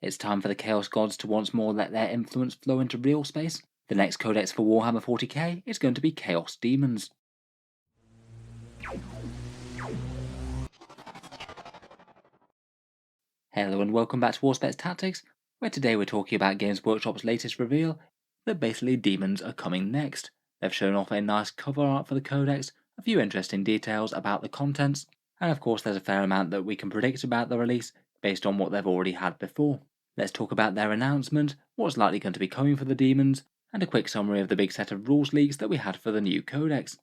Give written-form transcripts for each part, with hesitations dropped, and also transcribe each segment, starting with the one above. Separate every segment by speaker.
Speaker 1: It's time for the Chaos Gods to once more let their influence flow into real space. The next codex for Warhammer 40k is going to be Chaos Demons. Hello and welcome back to Warspets Tactics, where today we're talking about Games Workshop's latest reveal, that basically demons are coming next. They've shown off a nice cover art for the codex, a few interesting details about the contents, and of course there's a fair amount that we can predict about the release based on what they've already had before. Let's talk about their announcement, what's likely going to be coming for the demons, and a quick summary of the big set of rules leaks that we had for the new codex.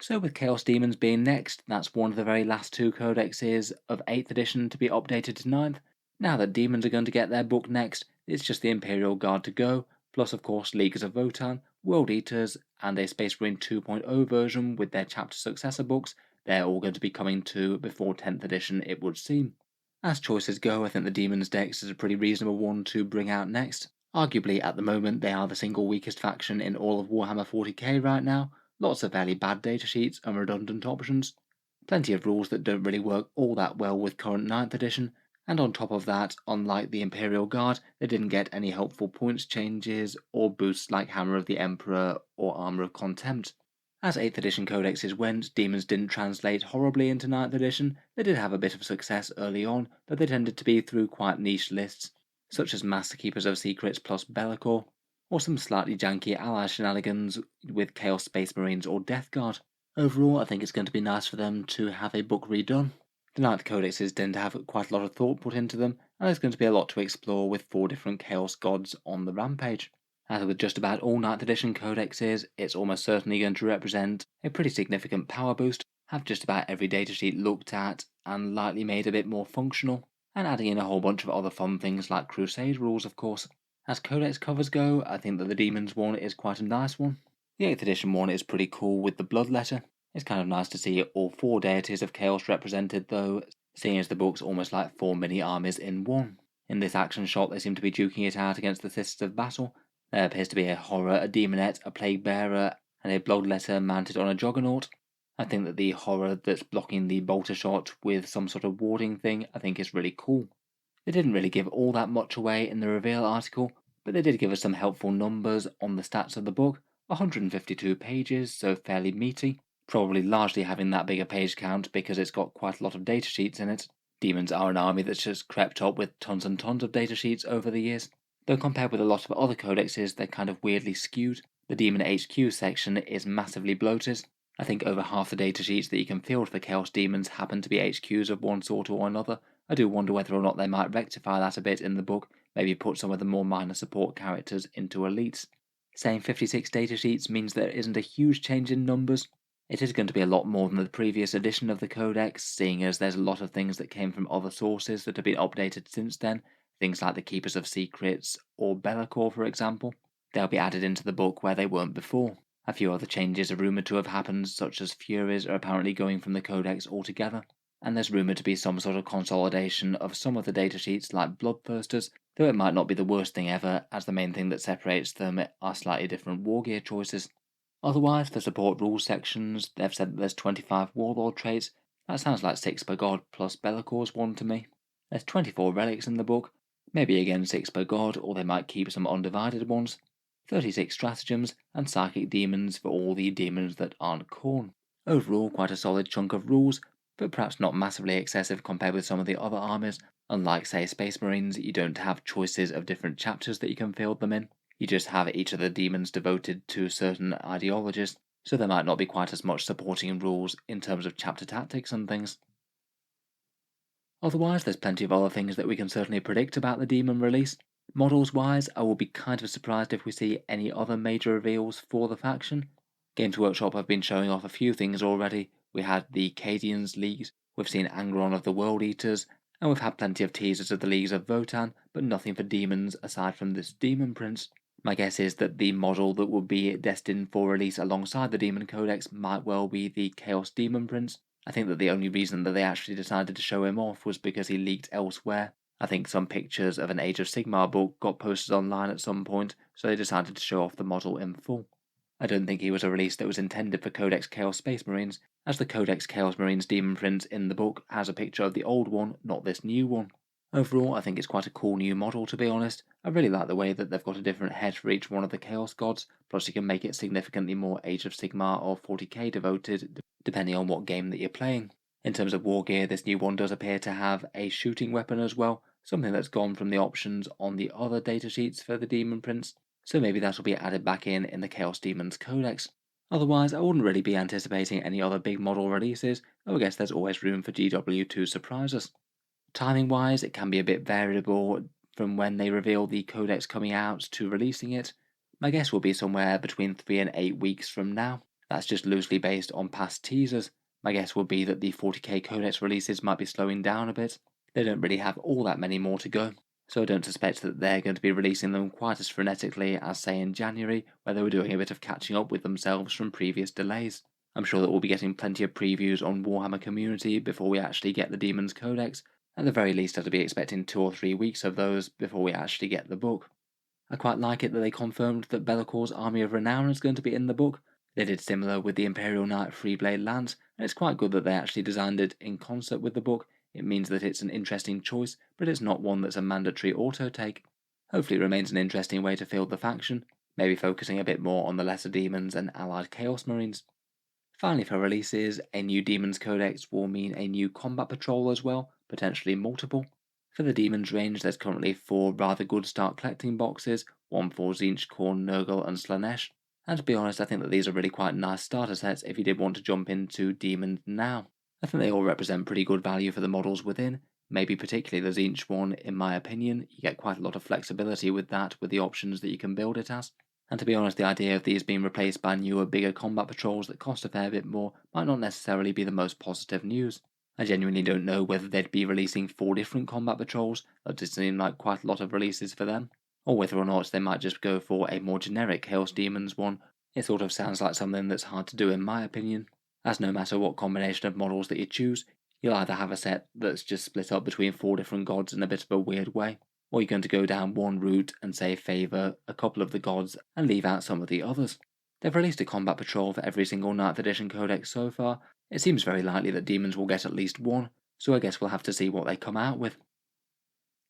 Speaker 1: So with Chaos Demons being next, that's one of the very last two codexes of 8th edition to be updated to 9th. Now that Demons are going to get their book next, it's just the Imperial Guard to go, plus of course Leaguers of Votann, World Eaters, and a Space Marine 2.0 version with their chapter successor books. They're all going to be coming to before 10th edition, it would seem. As choices go, I think the Demons Dex is a pretty reasonable one to bring out next. Arguably, at the moment, they are the single weakest faction in all of Warhammer 40k right now. Lots of fairly bad datasheets and redundant options. Plenty of rules that don't really work all that well with current 9th edition. And on top of that, unlike the Imperial Guard, they didn't get any helpful points changes or boosts like Hammer of the Emperor or Armour of Contempt. As 8th edition codexes went, Demons didn't translate horribly into 9th edition. They did have a bit of success early on, but they tended to be through quite niche lists, such as Master Keepers of Secrets plus Bellicor, or some slightly janky ally shenanigans with Chaos Space Marines or Death Guard. Overall, I think it's going to be nice for them to have a book redone. The 9th codexes tend to have quite a lot of thought put into them, and there's going to be a lot to explore with 4 different Chaos Gods on the rampage. As with just about all 9th edition codexes, it's almost certainly going to represent a pretty significant power boost, have just about every datasheet looked at and lightly made a bit more functional, and adding in a whole bunch of other fun things like Crusade rules of course. As codex covers go, I think that the Demons one is quite a nice one. The 8th edition one is pretty cool with the Bloodletter. It's kind of nice to see all 4 deities of chaos represented though, seeing as the book's almost like 4 mini armies in one. In this action shot they seem to be duking it out against the Sisters of Battle. There appears to be a Horror, a Demonette, a Plague Bearer, and a Bloodletter mounted on a Juggernaut. I think that the Horror that's blocking the bolter shot with some sort of warding thing I think is really cool. They didn't really give all that much away in the reveal article, but they did give us some helpful numbers on the stats of the book. 152 pages, so fairly meaty, probably largely having that bigger page count because it's got quite a lot of datasheets in it. Demons are an army that's just crept up with tons and tons of datasheets over the years, though compared with a lot of other codexes they're kind of weirdly skewed. The Demon HQ section is massively bloated. I think over half the datasheets that you can field for Chaos Demons happen to be HQs of one sort or another. I do wonder whether or not they might rectify that a bit in the book, maybe put some of the more minor support characters into elites. Saying 56 datasheets means there isn't a huge change in numbers. It is going to be a lot more than the previous edition of the Codex, seeing as there's a lot of things that came from other sources that have been updated since then, things like the Keepers of Secrets or Bellicor for example. They'll be added into the book where they weren't before. A few other changes are rumoured to have happened, such as Furies are apparently going from the Codex altogether, and there's rumoured to be some sort of consolidation of some of the datasheets like Bloodthirsters, though it might not be the worst thing ever, as the main thing that separates them are slightly different wargear choices. Otherwise, for support rules sections, they've said that there's 25 warlord traits. That sounds like 6 per god plus Bellicor's one to me. There's 24 relics in the book, maybe again 6 per god, or they might keep some undivided ones. 36 stratagems, and psychic demons for all the demons that aren't Khorne. Overall, quite a solid chunk of rules, but perhaps not massively excessive compared with some of the other armies. Unlike, say, Space Marines, you don't have choices of different chapters that you can field them in. You just have each of the demons devoted to certain ideologies, so there might not be quite as much supporting rules in terms of chapter tactics and things. Otherwise, there's plenty of other things that we can certainly predict about the demon release. Models wise, I will be kind of surprised if we see any other major reveals for the faction. Games Workshop have been showing off a few things already. We had the Cadians leagues, we've seen Angron of the World Eaters, and we've had plenty of teasers of the Leagues of Votann, but nothing for demons aside from this Demon Prince. My guess is that the model that would be destined for release alongside the Demon Codex might well be the Chaos Demon Prince. I think that the only reason that they actually decided to show him off was because he leaked elsewhere. I think some pictures of an Age of Sigmar book got posted online at some point, so they decided to show off the model in full. I don't think he was a release that was intended for Codex Chaos Space Marines, as the Codex Chaos Marines Demon Prince in the book has a picture of the old one, not this new one. Overall, I think it's quite a cool new model, to be honest. I really like the way that they've got a different head for each one of the Chaos Gods, plus you can make it significantly more Age of Sigmar or 40k devoted, depending on what game that you're playing. In terms of war gear, this new one does appear to have a shooting weapon as well, something that's gone from the options on the other datasheets for the Demon Prince, so maybe that'll be added back in the Chaos Demons Codex. Otherwise, I wouldn't really be anticipating any other big model releases, though I guess there's always room for GW to surprise us. Timing wise, it can be a bit variable from when they reveal the codex coming out to releasing it. My guess will be somewhere between 3 and 8 weeks from now. That's just loosely based on past teasers. My guess would be that the 40k codex releases might be slowing down a bit. They don't really have all that many more to go, so I don't suspect that they're going to be releasing them quite as frenetically as, say, in January, where they were doing a bit of catching up with themselves from previous delays. I'm sure that we'll be getting plenty of previews on Warhammer Community before we actually get the Demons Codex. At the very least, I'd be expecting 2 or 3 weeks of those before we actually get the book. I quite like it that they confirmed that Bellacor's Army of Renown is going to be in the book. They did similar with the Imperial Knight Freeblade Lance, and it's quite good that they actually designed it in concert with the book. It means that it's an interesting choice, but it's not one that's a mandatory auto-take. Hopefully it remains an interesting way to field the faction, maybe focusing a bit more on the lesser demons and allied Chaos Marines. Finally, for releases, a new Demons Codex will mean a new combat patrol as well, potentially multiple. For the Demons range, there's currently 4 rather good start collecting boxes, one for Tzeentch, Khorne, Nurgle, and Slanesh. And to be honest, I think that these are really quite nice starter sets if you did want to jump into Demons now. I think they all represent pretty good value for the models within, maybe particularly the Tzeentch one, in my opinion. You get quite a lot of flexibility with that, with the options that you can build it as. And to be honest, the idea of these being replaced by newer, bigger combat patrols that cost a fair bit more might not necessarily be the most positive news. I genuinely don't know whether they'd be releasing 4 different combat patrols, that does seem like quite a lot of releases for them, or whether or not they might just go for a more generic Chaos Demons one. It sort of sounds like something that's hard to do in my opinion, as no matter what combination of models that you choose, you'll either have a set that's just split up between 4 different gods in a bit of a weird way, or you're going to go down one route and say favour a couple of the gods and leave out some of the others. They've released a combat patrol for every single 9th edition codex so far. It seems very likely that demons will get at least one, so I guess we'll have to see what they come out with.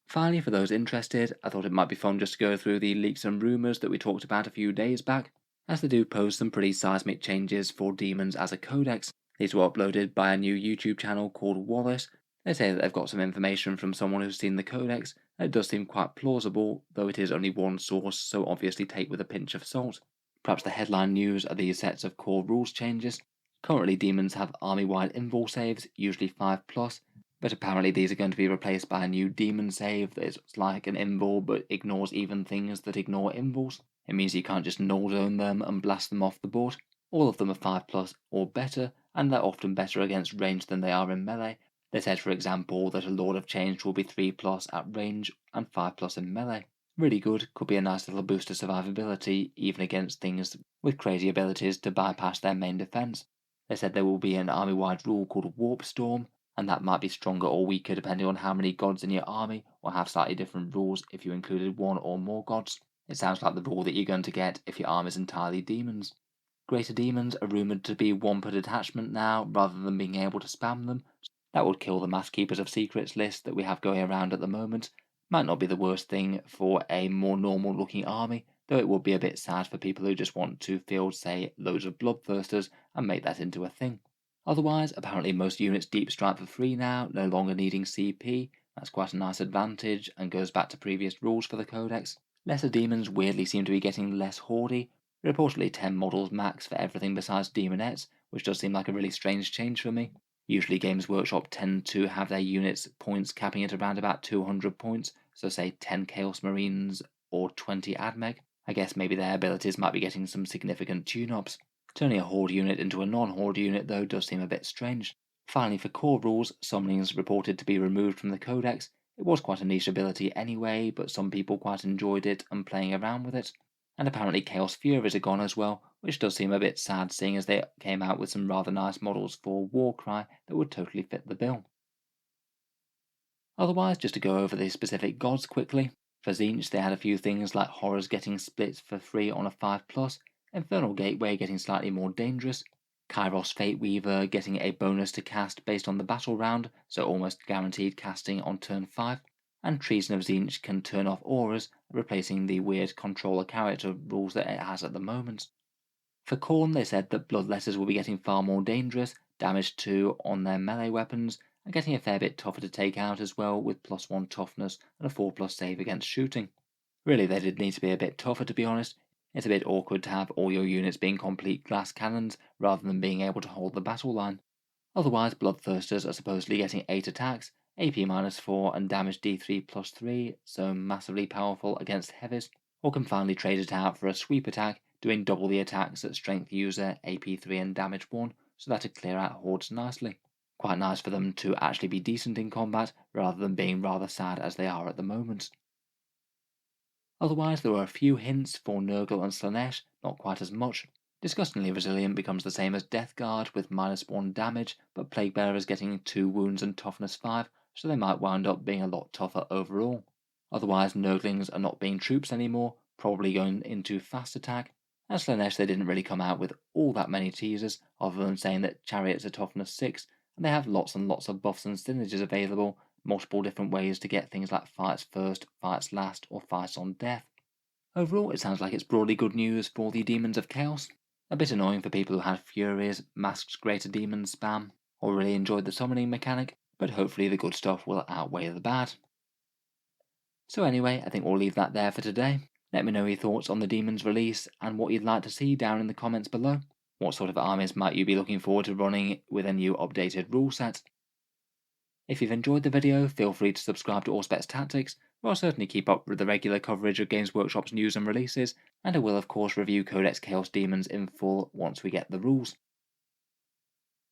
Speaker 1: Finally, for those interested, I thought it might be fun just to go through the leaks and rumours that we talked about a few days back, as they do pose some pretty seismic changes for demons as a codex. These were uploaded by a new YouTube channel called Wallace. They say that they've got some information from someone who's seen the codex, and it does seem quite plausible, though it is only one source, so obviously take with a pinch of salt. Perhaps the headline news are these sets of core rules changes. Currently, demons have army-wide invul saves, usually 5+, but apparently these are going to be replaced by a new demon save that is like an invul but ignores even things that ignore invuls. It means you can't just null zone them and blast them off the board. All of them are 5+ or better, and they're often better against range than they are in melee. They said, for example, that a Lord of Change will be 3+ at range and 5+ in melee. Really good, could be a nice little boost to survivability, even against things with crazy abilities to bypass their main defense. They said there will be an army-wide rule called Warp Storm, and that might be stronger or weaker depending on how many gods in your army, or have slightly different rules if you included one or more gods. It sounds like the rule that you're going to get if your army is entirely demons. Greater demons are rumoured to be 1 per detachment now, rather than being able to spam them. That would kill the Mass Keepers of Secrets list that we have going around at the moment. Might not be the worst thing for a more normal looking army, though it would be a bit sad for people who just want to field, say, loads of Bloodthirsters and make that into a thing. Otherwise, apparently most units deep strike for free now, no longer needing CP. That's quite a nice advantage and goes back to previous rules for the Codex. Lesser demons weirdly seem to be getting less hoardy. Reportedly 10 models max for everything besides demonettes, which does seem like a really strange change for me. Usually Games Workshop tend to have their units points capping at around about 200 points, so say 10 Chaos Marines or 20 AdMech. I guess maybe their abilities might be getting some significant tune-ups. Turning a Horde unit into a non-Horde unit though does seem a bit strange. Finally, for core rules, summonings reported to be removed from the Codex. It was quite a niche ability anyway, but some people quite enjoyed it and playing around with it. And apparently Chaos Furies are gone as well, which does seem a bit sad seeing as they came out with some rather nice models for Warcry that would totally fit the bill. Otherwise, just to go over the specific gods quickly, for Tzeentch they had a few things like Horrors getting split for free on a 5+, Infernal Gateway getting slightly more dangerous, Kairos Fate Weaver getting a bonus to cast based on the battle round, so almost guaranteed casting on turn 5, and Treason of Tzeentch can turn off auras, replacing the weird controller character rules that it has at the moment. For Khorne, they said that Bloodletters will be getting far more dangerous, damage 2 on their melee weapons, and getting a fair bit tougher to take out as well, with +1 toughness and a 4+ save against shooting. Really, they did need to be a bit tougher, to be honest. It's a bit awkward to have all your units being complete glass cannons rather than being able to hold the battle line. Otherwise, Bloodthirsters are supposedly getting 8 attacks, AP -4 and damage D3+3, so massively powerful against heavies, or can finally trade it out for a sweep attack, doing double the attacks at strength user, AP3 and damage 1, so that'd clear out hordes nicely. Quite nice for them to actually be decent in combat, rather than being rather sad as they are at the moment. Otherwise, there were a few hints for Nurgle and Slaanesh, not quite as much. Disgustingly Resilient becomes the same as Death Guard with -1 damage, but Plaguebearers getting 2 wounds and toughness 5, so they might wind up being a lot tougher overall. Otherwise, Nurglings are not being troops anymore, probably going into fast attack. And Slaanesh, they didn't really come out with all that many teasers, other than saying that Chariots are toughness 6, and they have lots and lots of buffs and synergies available, multiple different ways to get things like fights first, fights last, or fights on death. Overall, it sounds like it's broadly good news for the Demons of Chaos. A bit annoying for people who had Furies, Masked Greater Demons spam, or really enjoyed the summoning mechanic, but hopefully the good stuff will outweigh the bad. So anyway, I think we'll leave that there for today. Let me know your thoughts on the Demons release and what you'd like to see down in the comments below. What sort of armies might you be looking forward to running with a new updated rule set? If you've enjoyed the video, feel free to subscribe to Auspex Tactics, where I'll certainly keep up with the regular coverage of Games Workshop's news and releases, and I will of course review Codex Chaos Demons in full once we get the rules.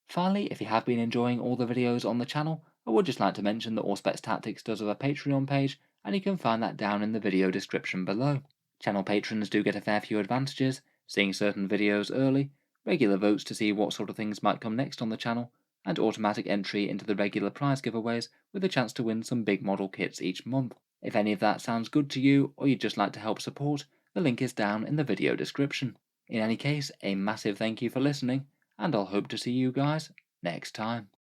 Speaker 1: Finally, if you have been enjoying all the videos on the channel, I would just like to mention that Auspex Tactics does have a Patreon page, and you can find that down in the video description below. Channel patrons do get a fair few advantages, seeing certain videos early, regular votes to see what sort of things might come next on the channel, and automatic entry into the regular prize giveaways with a chance to win some big model kits each month. If any of that sounds good to you, or you'd just like to help support, the link is down in the video description. In any case, a massive thank you for listening, and I'll hope to see you guys next time.